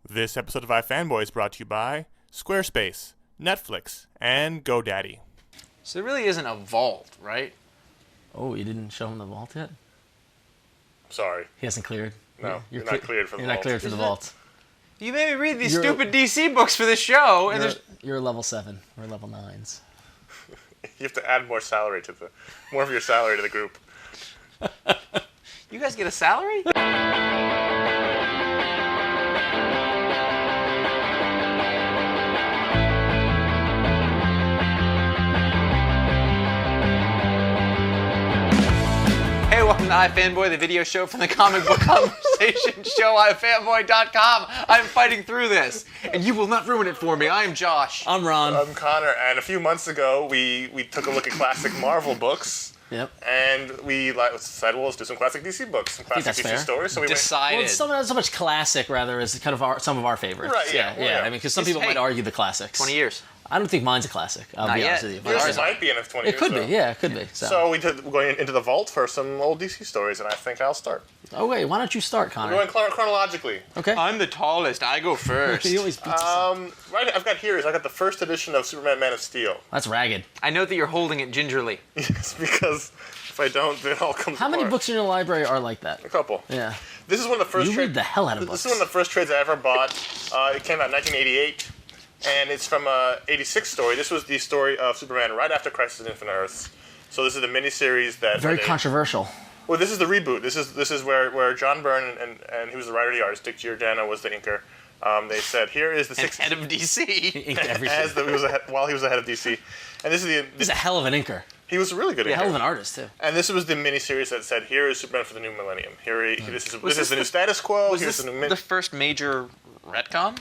This episode of iFanboy is brought to you by Squarespace, Netflix, and GoDaddy. So there really isn't a vault, right? Oh, you didn't show him the vault yet? Sorry. He hasn't cleared. No, you're not cleared for the vault. You're not cleared for the vault. You made me read these stupid DC books for this show, and You're level 7. We're level 9s. You have to add more of your salary to the group. You guys get a salary? Hey, welcome to iFanboy, the video show from the comic book conversation show, iFanboy.com. I'm fighting through this, and you will not ruin it for me. I am Josh. I'm Ron. I'm Conor, and a few months ago, we took a look at classic Marvel books. Yep. And we decided, well, let's do some classic DC books, some classic DC fair. stories. So we Decided. Well, it's not so much classic, rather, as kind of some of our favorites. Right, yeah. I mean, because some people might argue the classics. 20 years. I don't think mine's a classic. I'll be honest with you. Yours might be in 20 years. It could be, yeah, it could be. So we're going into the vault for some old DC stories, and I think I'll start. Oh, wait, why don't you start, Conor? We're going chronologically. Okay. I'm the tallest. I go first. He always beats us. Right, I got the first edition of Superman Man of Steel. That's ragged. I know that you're holding it gingerly. Yes, because if I don't, it all comes How many apart. books in your library are like that? A couple. Yeah. This is one of the first. You read the hell out of books. This is one of the first trades I ever bought. It came out in 1988, and it's from a '86 story. This was the story of Superman right after Crisis on Infinite Earths. So this is the miniseries that Very controversial. Well, this is the reboot. This is where John Byrne and he was the writer, the artist. Dick Giordano was the inker. They said, here is the sixth head of DC. He inked everything. While he was the head of DC, and this is He's a hell of an inker. He was a really good inker. A hell of an artist too. And this was the miniseries that said, here is Superman for the new millennium. This is the new status quo. Was Here's this the new the first major retcon?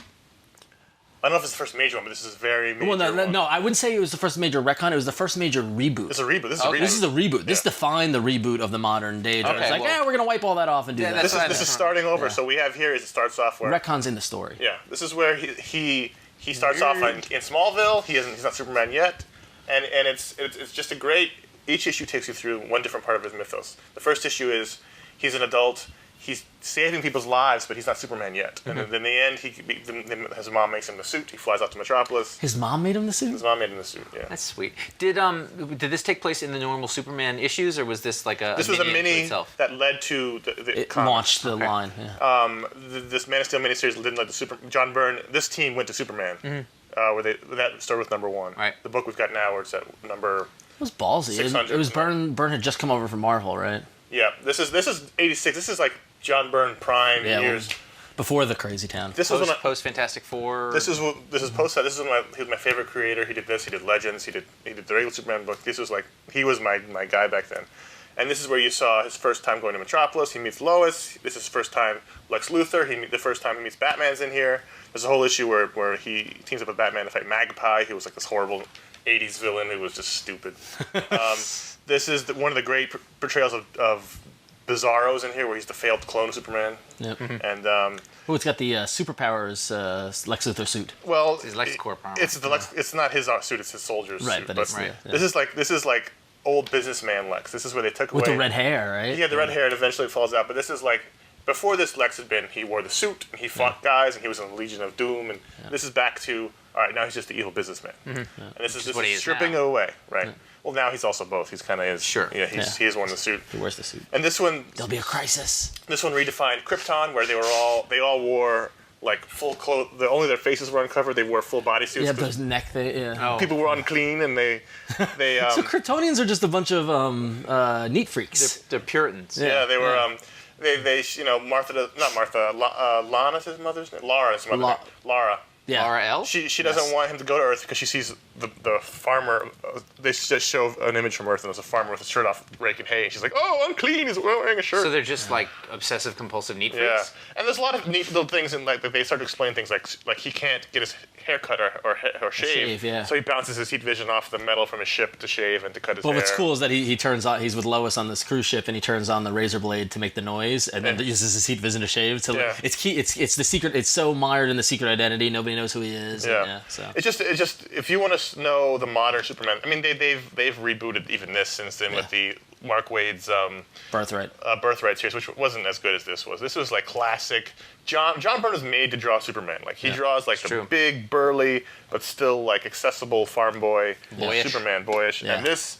I don't know if it's the first major one, but this is very major. Well, no, I wouldn't say it was the first major retcon. It was the first major reboot. It's a reboot. This is a reboot. This defined the reboot of the modern day. Okay, It's like, we're gonna wipe all that off and do that. This is starting over. Yeah. So we have here is it starts off where retcon's in the story. Yeah, this is where he starts off in Smallville. He's not Superman yet, and it's just a great. Each issue takes you through one different part of his mythos. The first issue is he's an adult. He's saving people's lives, but he's not Superman yet. And then in the end, his mom makes him the suit. He flies out to Metropolis. His mom made him the suit? His mom made him the suit, yeah. That's sweet. Did this take place in the normal Superman issues, or was this like a This was a mini that led to the It launched the line, yeah. This Man of Steel miniseries didn't lead to John Byrne, this team went to Superman, where that started with #1. Right. The book we've got now, where it's at number... It was ballsy. It was Byrne had just come over from Marvel, right? Yeah, this is '86. This is like John Byrne prime years. Before the Crazy Town. This was post Fantastic Four. This is post that. This is he was my favorite creator. He did this. He did Legends. He did the regular Superman book. This was he was my guy back then. And this is where you saw his first time going to Metropolis. He meets Lois. This is his first time Lex Luthor. The first time he meets Batman's in here. There's a whole issue where he teams up with Batman to fight Magpie. He was like this horrible 80s villain who was just stupid. This is one of the great portrayals of Bizarro's in here, where he's the failed clone of Superman. Yep. And it's got the superpowers Lex Luthor suit. Well, it's his LexCorp armor. It's not his suit; it's his soldier's suit. But this is like old businessman Lex. This is where they took away with the red hair, right? He had the red hair, and eventually it falls out. But this is like before this. Lex had been. He wore the suit, and he fought guys, and he was in the Legion of Doom. And this is back to all right. Now he's just the evil businessman, and this is stripping it away, right? Well, now he's also both. He's kind of is. Sure. Yeah, he is wearing the suit. He wears the suit. And this one, there'll be a crisis. This one redefined Krypton, where they all wore like full clothes. Only their faces were uncovered. They wore full body suits. Yeah, those neck thing. Yeah. People were unclean, and they. So Kryptonians are just a bunch of neat freaks. They're Puritans. Yeah, they were. Lana's his mother's name. Laura's his mother's name. Lara. Yeah. Laura L? She doesn't want him to go to Earth because she sees the farmer. They just show an image from Earth, and there's a farmer with his shirt off raking hay, and she's like, "Oh, unclean! He's wearing a shirt." So they're just like obsessive compulsive neat freaks. Yeah, and there's a lot of neat little things in like they start to explain things like he can't get his hair cut or shave. Yeah. So he bounces his heat vision off the metal from his ship to shave and to cut his hair. Well, what's cool is that he turns on. He's with Lois on this cruise ship, and he turns on the razor blade to make the noise, and then uses his heat vision to shave. So it's key. It's the secret. It's so mired in the secret identity. Nobody knows who he is. Yeah. So it's just if you want to know the modern Superman, I mean they've rebooted even this since then with the Mark Waid's Birthright series, which wasn't as good as this was. This was like classic. John Byrne was made to draw Superman. Like he draws like the big, burly, but still like accessible farm boy, Superman boyish. Yeah. And this,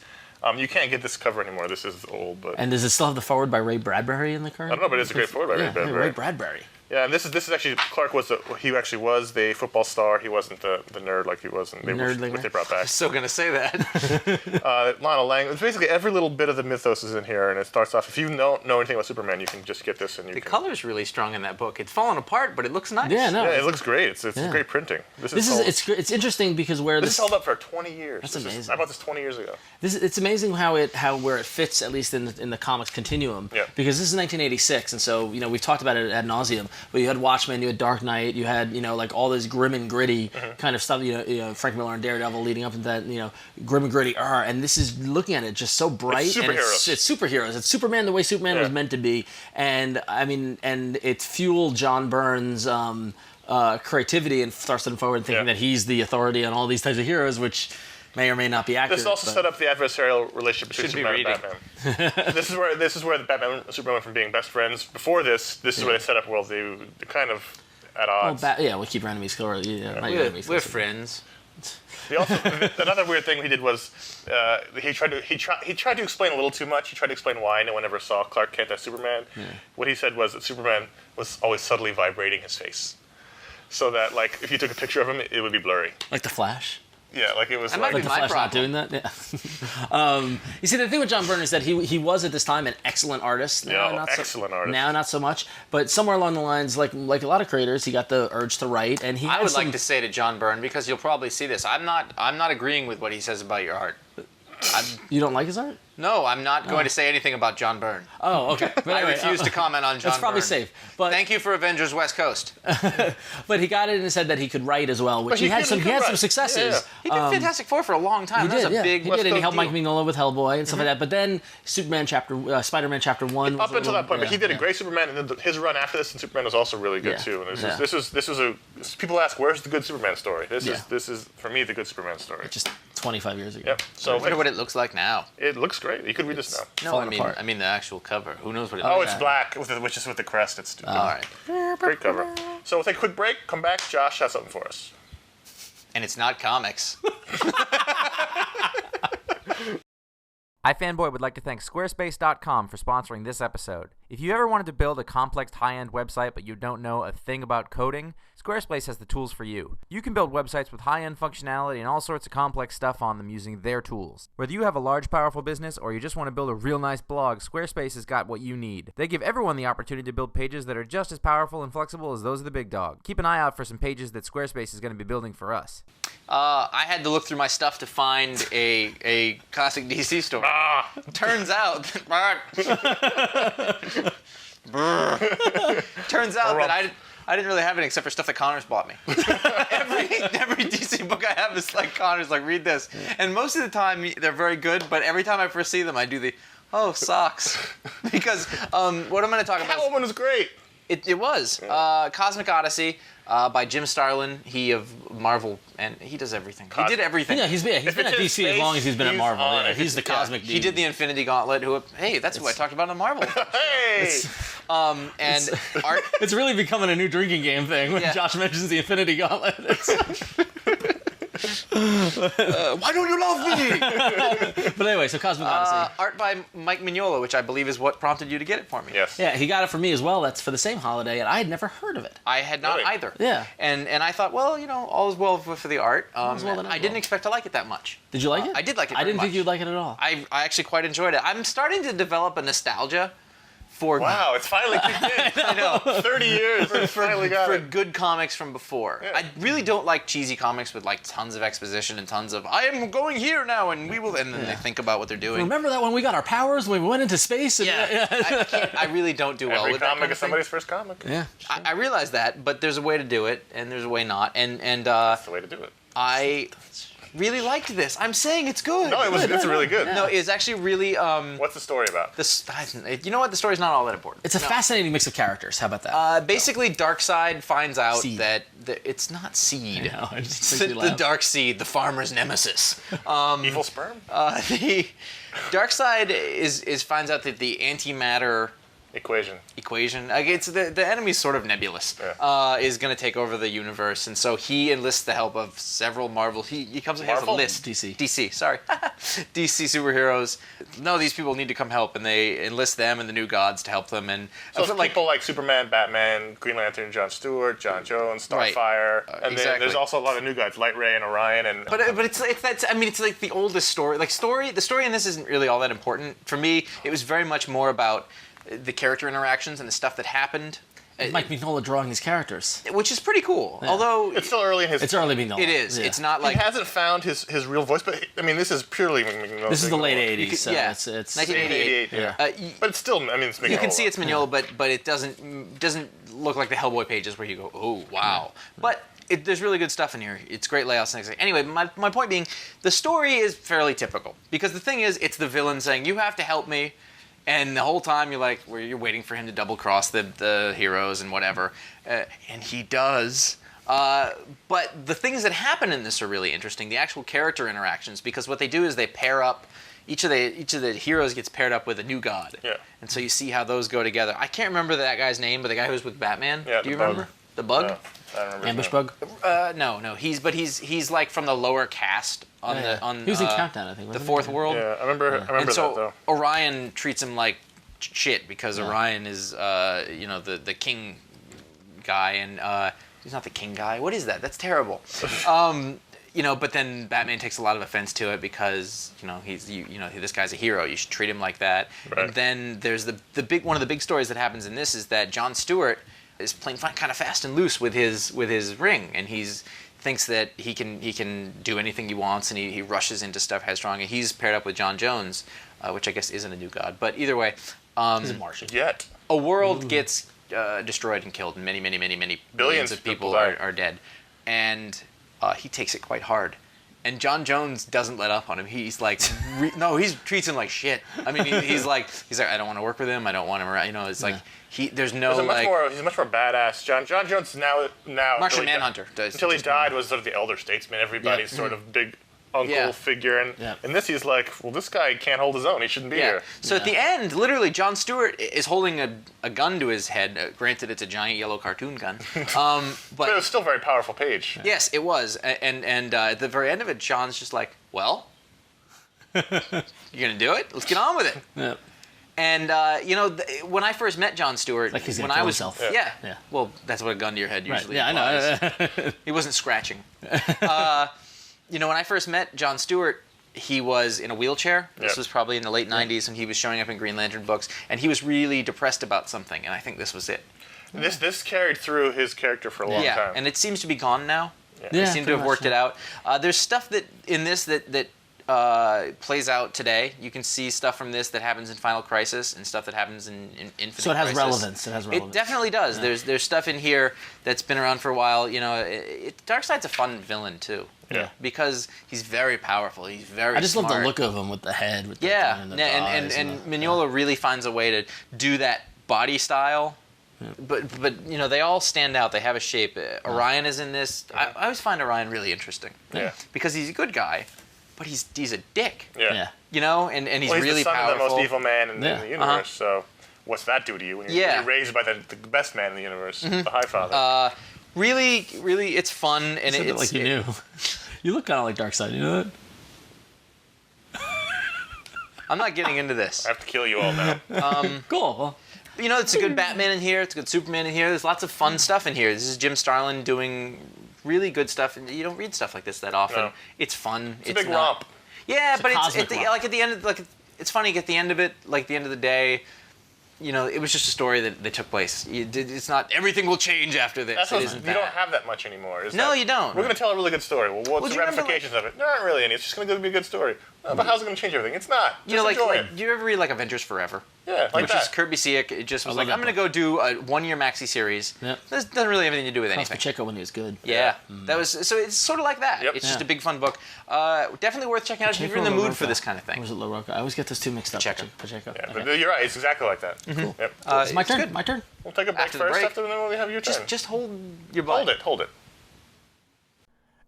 you can't get this cover anymore. This is old, but. And does it still have the forward by Ray Bradbury in the current? I don't know, but it's a great forward by Ray Bradbury. Ray Bradbury. Yeah, and this is actually Clark he actually was the football star. He wasn't the nerd like he was in what they brought back. I'm still gonna say that. Lana Lang. It's basically every little bit of the mythos is in here, and it starts off. If you don't know anything about Superman, you can just get this and you. The color's really strong in that book. It's falling apart, but it looks nice. Yeah, no, it looks great. It's great printing. It's interesting because this held up for 20 years. That's amazing. I bought this 20 years ago. It's amazing where it fits at least in the comics continuum. Yeah. Because this is 1986, and so we've talked about it ad nauseum. But you had Watchmen, you had Dark Knight, you had like all this grim and gritty kind of stuff. Frank Miller and Daredevil leading up into that. Grim and gritty. And this is looking at it just so bright. It's superheroes. It's superheroes. It's Superman the way Superman was meant to be, and and it fueled John Byrne's creativity and thrusting forward, thinking that he's the authority on all these types of heroes, which may or may not be accurate. This also set up the adversarial relationship between Superman and Batman. This is where the Batman and Superman went from being best friends. Before this is where they set up they're kind of at odds. We keep our enemies close. We're friends. Another weird thing he did was he tried to explain a little too much. He tried to explain why no one ever saw Clark Kent as Superman. Yeah. What he said was that Superman was always subtly vibrating his face, so that like if you took a picture of him, it would be blurry. Like the Flash. Yeah, like it was like the Flash not doing that. Yeah. You see, the thing with John Byrne is that he was at this time an excellent artist. Excellent artist. Now, not so much. But somewhere along the lines, like a lot of creators, he got the urge to write, and I would like to say to John Byrne, because you'll probably see this. I'm not agreeing with what he says about your art. You don't like his art? No, I'm not going to say anything about John Byrne. Oh, okay. But I refuse to comment on John Byrne. That's probably safe. But thank you for Avengers West Coast. But he got it and said that he could write as well, which he had some successes. Yeah. He did Fantastic Four for a long time. He did, big he did, and he helped Mike Mignola with Hellboy and stuff like that. But then Spider-Man Chapter 1 up until that point, but he did a great Superman, and then his run after this in Superman was also really good too. And this is people ask, where's the good Superman story? This is for me the good Superman story. Just 25 years ago. Yep. So I wonder what it looks like now. It looks great. You could read this now. No, I mean the actual cover. Who knows what it looks like? it's black, which is with the crest. It's all right. Great cover. So we'll take a quick break, come back. Josh has something for us. And it's not comics. iFanboy would like to thank Squarespace.com for sponsoring this episode. If you ever wanted to build a complex high-end website but you don't know a thing about coding, Squarespace has the tools for you. You can build websites with high-end functionality and all sorts of complex stuff on them using their tools. Whether you have a large, powerful business or you just want to build a real nice blog, Squarespace has got what you need. They give everyone the opportunity to build pages that are just as powerful and flexible as those of the big dog. Keep an eye out for some pages that Squarespace is going to be building for us. I had to look through my stuff to find a classic DC story. Turns out that I didn't really have any except for stuff that Connor's bought me. every DC book I have is like Connor's like, read this. And most of the time they're very good, but every time I first see them I do the socks. Because what I'm going to talk about Catwoman was great. It was. Cosmic Odyssey by Jim Starlin. He of Marvel, and he does everything. He did everything. Yeah, he's been at DC as long as he's been at Marvel. He's the cosmic dude. He did the Infinity Gauntlet. Who I talked about in Marvel. Hey! And art. It's really becoming a new drinking game thing when Josh mentions the Infinity Gauntlet. Why don't you love me? But anyway, so Cosmic Odyssey. Art by Mike Mignola, which I believe is what prompted you to get it for me. Yes. Yeah, he got it for me as well. That's for the same holiday, and I had never heard of it. I had not either. Yeah. And I thought, well, all is well for the art. I didn't expect to like it that much. Did you like it? I did like it. I didn't think you'd like it at all. I actually quite enjoyed it. I'm starting to develop a nostalgia for. Wow, it's finally kicked in. I know. 30 years. For good comics from before. Yeah. I really don't like cheesy comics with like tons of exposition and tons of I am going here now and we will, and then they think about what they're doing. Remember that when we got our powers when we went into space? And I really don't do well with that kind of comic is thing. somebody's first comic. Yeah. I realize that, but there's a way to do it and there's a way not. And That's the way to do it. really liked this. I'm saying it's good. No, it's really good. No, it's actually really. What's the story about? You know what? The story's not all that important. It's a fascinating mix of characters. How about that? Basically, Darkseid finds out Seed. that it's not Seed. I know, it just It's makes me the laugh. Dark Seed, the farmer's nemesis. Evil sperm? The Darkseid is finds out that the antimatter equation. It's the enemy's sort of nebulous. Yeah. Is going to take over the universe, and so he enlists the help of several Marvel. He comes and has a Marvel? list. DC. Sorry, DC superheroes. No, these people need to come help, and they enlist them and the new gods to help them. And So it's people like Superman, Batman, Green Lantern, John Stewart, John Jones, Starfire, and then there's also a lot of new guys, Light Ray and Orion, and. But it's like the oldest story. Like the story in this isn't really all that important for me. It was very much more about the character interactions and the stuff that happened. Mike Mignola drawing these characters, which is pretty cool. Yeah. Although it's still early in his. It's early Mignola. It is. Yeah. It's not like he hasn't found his real voice, but I mean, this is purely Mignola. This is the late '80s, so yeah. it's 1988. Yeah. But it's still, I mean, it's Mignola. you can see it's Mignola, but it doesn't look like the Hellboy pages where you go, oh wow. But there's really good stuff in here. It's great layouts and everything. Anyway, my point being, the story is fairly typical because the thing is, it's the villain saying, "You have to help me." And the whole time you're like, you're waiting for him to double cross the heroes and whatever, and he does. But the things that happen in this are really interesting. The actual character interactions, because what they do is they pair up. Each of the heroes gets paired up with a new god. Yeah. And so you see how those go together. I can't remember that guy's name, but the guy who was with Batman. Yeah, Do you the Bug. remember the Bug? No, I don't remember. Ambush Bug. No. He's like from the lower caste on the he was in Countdown, I think. the wasn't fourth he? world. Yeah, I remember And so that though. Orion treats him like shit because Orion is the king guy, and he's not the king guy. What is that? That's terrible. But then Batman takes a lot of offense to it because this guy's a hero. You should treat him like that. Right. And then there's one of the big stories that happens in this is that John Stewart is playing kind of fast and loose with his ring, and thinks that he can do anything he wants, and he rushes into stuff headstrong. And he's paired up with John Jones, which I guess isn't a new god, but either way, He's a Martian. Yet. a world gets destroyed and killed, and many billions of people are dead, and he takes it quite hard. And John Jones doesn't let up on him. He's like, he treats him like shit. I mean, he's like, I don't want to work with him. I don't want him around. It's like there's no He's like. a much more badass. John Jones now Martian Manhunter does. Until he died was sort of the elder statesman, everybody's sort of big uncle figure, and in this he's like, well, this guy can't hold his own. He shouldn't be here. So at the end, literally, John Stewart is holding a gun to his head. Granted, it's a giant yellow cartoon gun, But it was still a very powerful page. yes, it was. And at the very end of it, John's just like, well, you're gonna do it? Let's get on with it. Yeah. And when I first met John Stewart, Like he's when gonna I kill was himself. yeah, well, that's what a gun to your head Right. usually Yeah, implies. I know. He wasn't scratching. When I first met John Stewart, he was in a wheelchair. This was probably in the late 90s, and he was showing up in Green Lantern books, and he was really depressed about something, and I think this was it. This carried through his character for a long time. And it seems to be gone now. Yeah, They seem to have pretty worked much, it out. There's stuff that in this that plays out today. You can see stuff from this that happens in Final Crisis and stuff that happens in Infinite So it has Crisis. relevance. It definitely does. Yeah. There's stuff in here that's been around for a while. Darkseid's a fun villain too. Yeah. Because he's very powerful. He's very I just smart. love the look of him with the head. With the and the eyes Mignola really finds a way to do that body style. Yeah. But they all stand out. They have a shape. Orion is in this. I always find Orion really interesting. Yeah. Because he's a good guy, but he's a dick. Yeah. And he's really the son powerful. of the most evil man in the universe. So what's that do to you when you're raised by the best man in the universe, the High Father? Really, it's fun, and it's like you knew. You look kind of like Darkseid. You know that? I'm not getting into this. I have to kill you all now. Cool. Well, it's a good Batman in here. It's a good Superman in here. There's lots of fun stuff in here. This is Jim Starlin doing really good stuff, and you don't read stuff like this that often. No. It's fun. It's a big romp. Yeah, It's but a it's cosmic romp. at the end of it's funny at the end of it, like the end of the day. It was just a story that took place. It's not everything will change after this. That's it what isn't you don't have that much anymore. No, you don't. We're going to tell a really good story. Well, what's do the you remember, ramifications of it? There aren't really any. It's just going to be a good story. But how's it going to change everything? It's not. Just You know, enjoy it. do you ever read like Avengers Forever? Yeah, like Which that. is Kirby Siak. It just was love like, I'm that going to go do a 1-year maxi series. Yep. This doesn't really have anything to do with Plus anything. Pacheco when he was good. Yeah, that was so. It's sort of like that. Yep. It's just Yeah. a big fun book. Definitely worth checking out if you're in the mood for this kind of Or thing. was it La Roca? I always get those two mixed up. Pacheco. Yeah, Okay. but you're right. It's exactly like that. Cool. Yep. It's my It's turn. good. My turn. We'll take a break After the first, break. after then we'll have your turn. Just hold your butt. Hold it.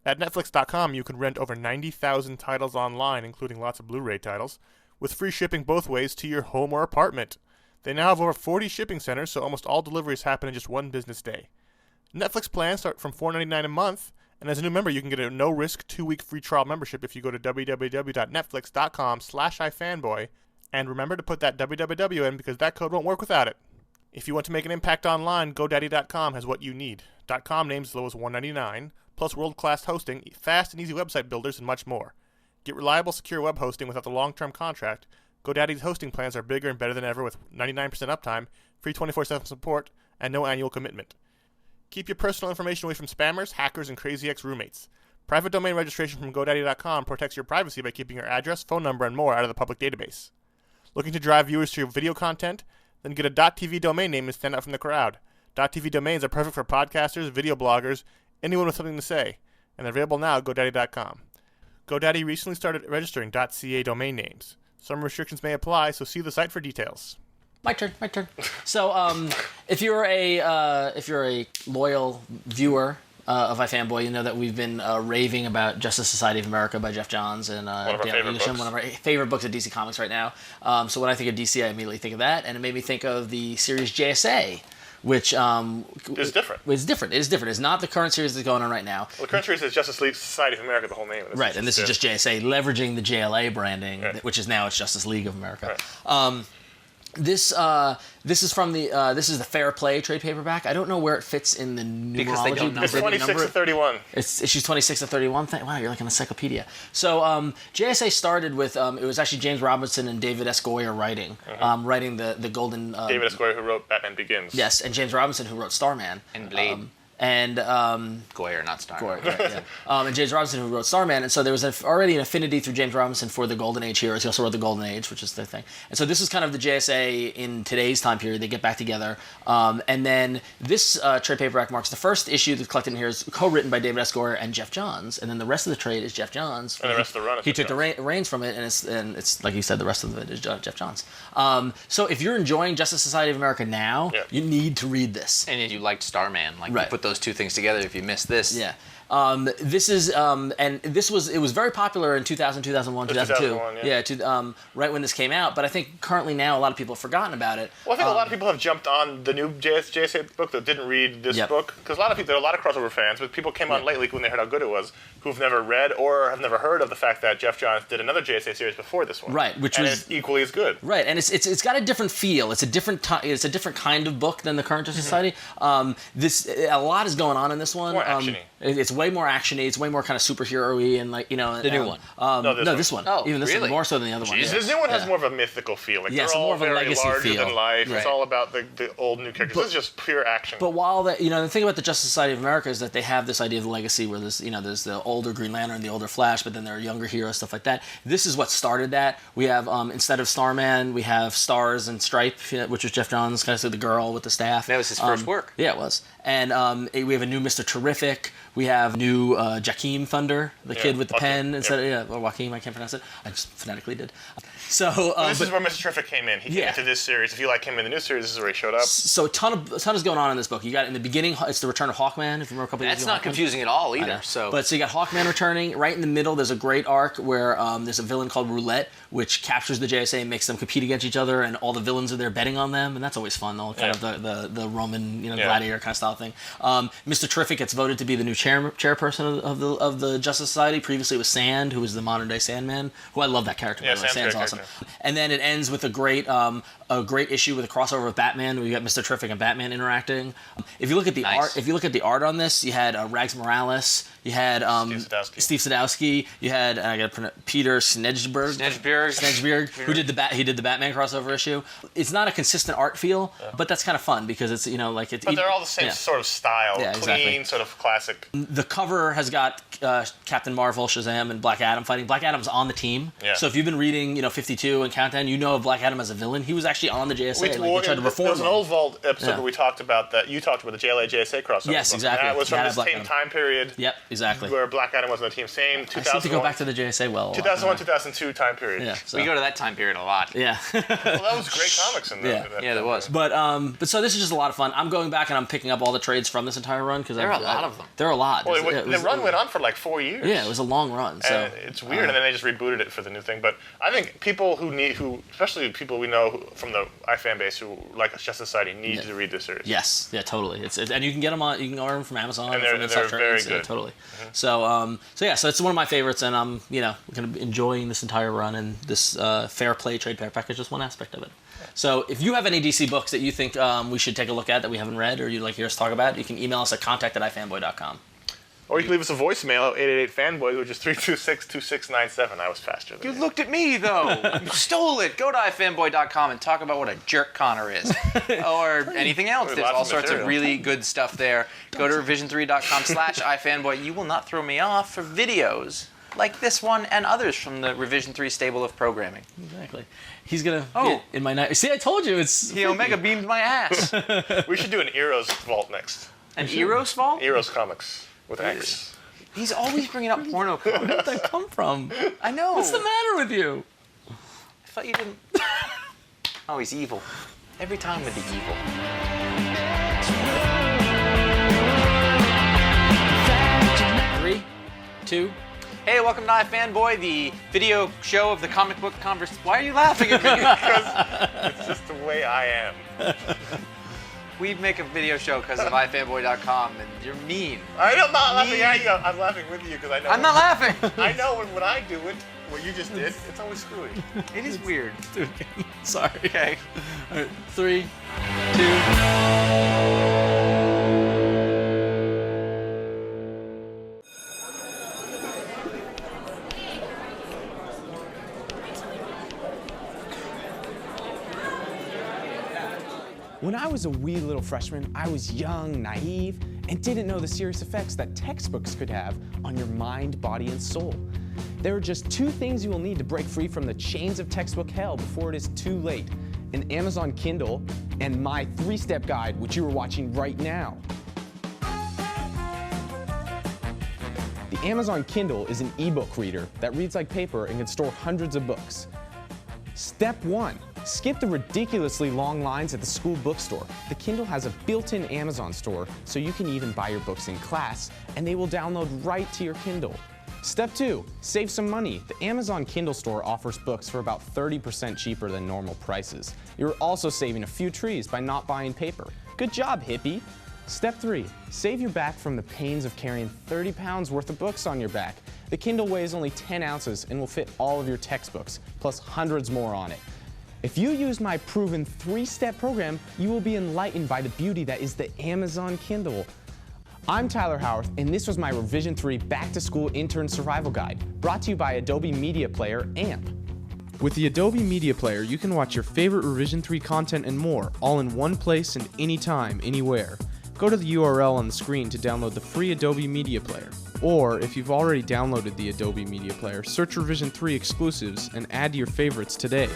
At Netflix.com, you can rent over 90,000 titles online, including lots of Blu-ray titles, with free shipping both ways to your home or apartment. They now have over 40 shipping centers, so almost all deliveries happen in just one business day. Netflix plans start from $4.99 a month, and as a new member, you can get a no-risk 2-week free trial membership if you go to www.netflix.com/iFanboy, and remember to put that www in because that code won't work without it. If you want to make an impact online, GoDaddy.com has what you need. .com names as low as $1.99, plus world-class hosting, fast and easy website builders, and much more. Get reliable, secure web hosting without the long-term contract. GoDaddy's hosting plans are bigger and better than ever with 99% uptime, free 24/7 support, and no annual commitment. Keep your personal information away from spammers, hackers, and crazy ex-roommates. Private domain registration from GoDaddy.com protects your privacy by keeping your address, phone number, and more out of the public database. Looking to drive viewers to your video content? Then get a .tv domain name and stand out from the crowd. .tv domains are perfect for podcasters, video bloggers, anyone with something to say, and they're available now at GoDaddy.com. GoDaddy recently started registering .ca domain names. Some restrictions may apply, so see the site for details. My turn. So, if you're a loyal viewer of iFanboy, you know that we've been raving about Justice Society of America by Geoff Johns and of our Dan favorite Englisham, books. one of our favorite books of DC Comics right now. So when I think of DC, I immediately think of that, and it made me think of the series JSA, which It's different. It's different. It's not the current series that's going on right now. Well, the current series is Justice League Society of America, the whole name of it. Right, and this is just JSA leveraging the JLA branding, Right. which is now it's Justice League of America. Right. This is from the this is the Fair Play trade paperback. I don't know where it fits in the numerology. Because they don't number It's it. 26 to 31. It's issues 26 to 31. Wow, you're like an encyclopedia. So JSA started with it was actually James Robinson and David S. Goyer writing the Golden. David S. Goyer, who wrote Batman Begins. Yes, and James Robinson who wrote Starman. And Blade. Goyer, not Star. Goyer, right, yeah. And James Robinson who wrote Starman, and so there was already an affinity through James Robinson for the Golden Age heroes. He also wrote the Golden Age, which is their thing. And so this is kind of the JSA in today's time period. They get back together, and then this trade paperback marks the first issue that's collected in here is co-written by David S. Goyer and Geoff Johns, and then the rest of the trade is Geoff Johns. And the rest of the run is He Geoff took the reins from it, and it's like you said, the rest of it is Geoff Johns. So if you're enjoying Justice Society of America now, Yeah. you need to read this. And if you liked Starman, like Right. you put those two things together. If you missed this, Yeah. This is and this was it was very popular in 2000, 2001, 2002. 2001, right when this came out. But I think currently now a lot of people have forgotten about it. Well, I think a lot of people have jumped on the new JSA book that didn't read this Yep. book. Because a lot of people, there are a lot of crossover fans, but people came on lately when they heard how good it was, who've never read or have never heard of the fact that Geoff Johns did another JSA series before this one. Right, which and was- it's equally as good. Right, and it's got a different feel. It's a different it's a different kind of book than the current Justice Society. A lot is going on in this one. More actiony. It's way more actiony. It's way more kind of superhero-y and like The new one. No, this one. Oh, Even this really? one more so than the other one. Jesus. Yeah. This new one has Yeah. more of a mythical feel. Like Yeah, they're it's all more of a very legacy larger feel. than life. Right. It's all about the old new characters. This is just pure action. But while the thing about the Justice Society of America is that they have this idea of the legacy where there's the older Green Lantern, the older Flash, but then there are younger heroes, stuff like that. This is what started that. We have instead of Starman, we have Stars and Stripe, which was Geoff Johns, kind of the girl with the staff. That was his first work. Yeah, it was. And we have a new Mr. Terrific. We have new Jakeem Thunder, the kid with the Joaquin, pen instead of or Joaquin. I can't pronounce it. I just phonetically did. So this is where Mr. Terrific came in. He came into this series. If you like him in the new series, this is where he showed up. So a ton is going on in this book. You got in the beginning, it's the return of Hawkman. If you remember a couple years That's ago. not Hawkman. confusing at all I know. either. So, But so you got Hawkman returning. Right in the middle, there's a great arc where there's a villain called Roulette, which captures the JSA and makes them compete against each other, and all the villains are there betting on them, and that's always fun. All kind of the Roman gladiator kind of style thing. Mr. Terrific gets voted to be the new chairperson of the Justice Society. Previously, it was Sand, who was the modern day Sandman, who I love that character. Yeah, by the way. Sand's Sand's a great awesome. character. And then it ends with a great issue with a crossover with Batman, where you got Mr. Terrific and Batman interacting. If you look at the art, on this, you had Rags Morales, you had Steve Sadowski, you had Peter Snedberg, who did the Batman crossover issue. It's not a consistent art feel, but that's kind of fun because it's it's. But they're all the same sort of style, clean, exactly. sort of classic. the cover has got Captain Marvel, Shazam, and Black Adam fighting. Black Adam's on the team. Yeah. So if you've been reading, 52 and Countdown, you know of Black Adam as a villain. He was actually on the JSA. They tried to reform There was an him. old Vault episode where we talked about that. You talked about the JLA JSA crossover. Yes, book. exactly. And that was from That the had Black same Adam. time period. Yep, exactly. Where Black Adam was on the team. Same 2001. I seem to go back to the JSA well. 2001, 2002 time period. Yeah. So. We go to that time period a lot. Yeah. Well, that was great comics in Yeah. that. Yeah, there was. But so this is just a lot of fun. I'm going back and I'm picking up all the trades from this entire run because There are a lot of them. There are a lot. Well, the run went on for like 4 years. Yeah, it was a long run. So And it's weird, and then they just rebooted it for the new thing. But I think people especially people we know from the iFan base who like Justice Society, need to read this series. Yes, yeah, totally. And you can get them on. You can order them from Amazon. And or from they're Inside very Trades. good. Yeah, totally. So so it's one of my favorites, and I'm kind of enjoying this entire run, and this fair play trade pack is just one aspect of it. So if you have any DC books that you think we should take a look at that we haven't read, or you'd like to hear us talk about, you can email us at contact@ifanboy.com. Or you can leave us a voicemail at 888-FANBOY, which is 326-2697. I was faster than You you. looked at me, though. You stole it. Go to ifanboy.com and talk about what a jerk Conor is. Or anything else. There's There's lots all of sorts of material. really good stuff there. Go to revision3.com/ifanboy. You will not throw me off for videos like this one and others from the Revision 3 stable of programming. Exactly. He's gonna Oh. be in my night. See, I told you it's. He Omega beamed my ass. We should do an Eros Vault next. An Eros vault? Eros Comics with X. He's always bringing up porno comics. Where did that come from? I know. What's the matter with you? I thought you didn't. Oh, he's evil. Every time with the evil. 3, 2. Hey, welcome to iFanboy, the video show of the comic book conversation. Why are you laughing at me? Because it's just the way I am. We make a video show because of iFanboy.com, and you're mean. I'm not laughing at you. I'm laughing with you because I know. I'm not laughing. I know when I do it, what you just did, it's always screwy. It is weird. Sorry. Okay. All right, 3, 2. When I was a wee little freshman, I was young, naive, and didn't know the serious effects that textbooks could have on your mind, body, and soul. There are just 2 things you will need to break free from the chains of textbook hell before it is too late: an Amazon Kindle and my 3-step guide, which you are watching right now. The Amazon Kindle is an ebook reader that reads like paper and can store hundreds of books. Step 1. Skip the ridiculously long lines at the school bookstore. The Kindle has a built-in Amazon store, so you can even buy your books in class, and they will download right to your Kindle. Step 2. Save some money. The Amazon Kindle store offers books for about 30% cheaper than normal prices. You're also saving a few trees by not buying paper. Good job, hippie! Step 3. Save your back from the pains of carrying 30 pounds worth of books on your back. The Kindle weighs only 10 ounces and will fit all of your textbooks, plus hundreds more on it. If you use my proven 3-step program, you will be enlightened by the beauty that is the Amazon Kindle. I'm Tyler Howarth, and this was my Revision 3 Back to School Intern Survival Guide, brought to you by Adobe Media Player AMP. With the Adobe Media Player, you can watch your favorite Revision 3 content and more, all in one place and anytime, anywhere. Go to the URL on the screen to download the free Adobe Media Player. Or, if you've already downloaded the Adobe Media Player, search Revision 3 exclusives and add your favorites today.